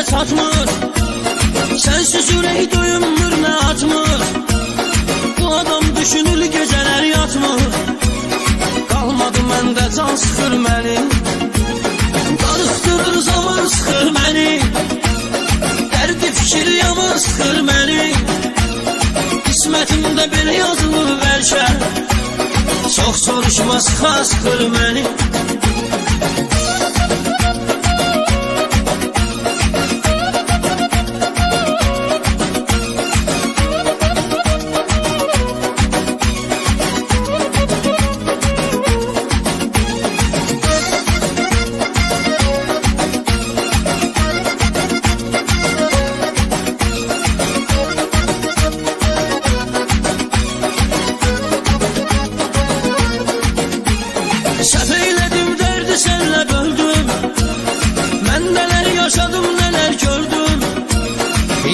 çatmır. Sensiz ürək döyünmür nə atmır. Bu adam düşünür gecələr yatmır. Qalmadı məndə can sıxır məni. Darıxdırır zaman sıxır məni. Dərdi fikir yaman sıxır məni. Qismətimdə belə yazılır bəlkə. Çox soruşma sıxır məni. Səhv eylədim, dərdi sənlə böldüm. Mən nələr yaşadım, nələr gördüm.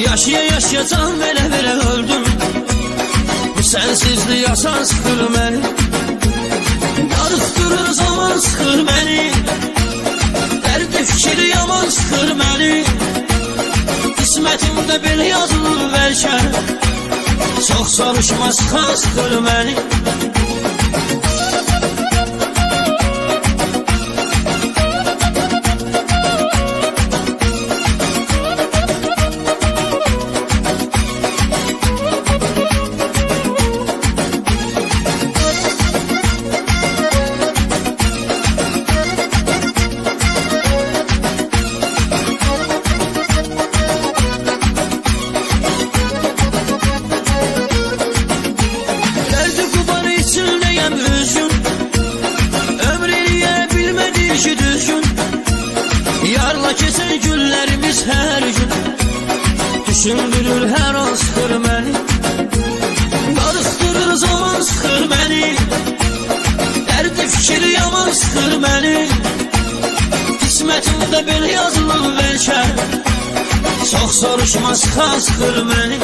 Yaşaya-yaşaya can verə-verə öldüm. Bu sənsizlik asan sıxır məni. Darıxdırır zaman sıxır məni. Dərdi fikir yaman sıxır məni. Qismətimdə belə yazılır bəlkə. Çox soruşma sıxır məni. Yarla keçən günlərimiz hər gün düşündürür hər an sıxır məni. Darıxdırır zaman sıxır məni. Dərdi fikir yaman sıxır məni. Qismətimdə belə yazılır bəlkə. Çox soruşma sıxır məni.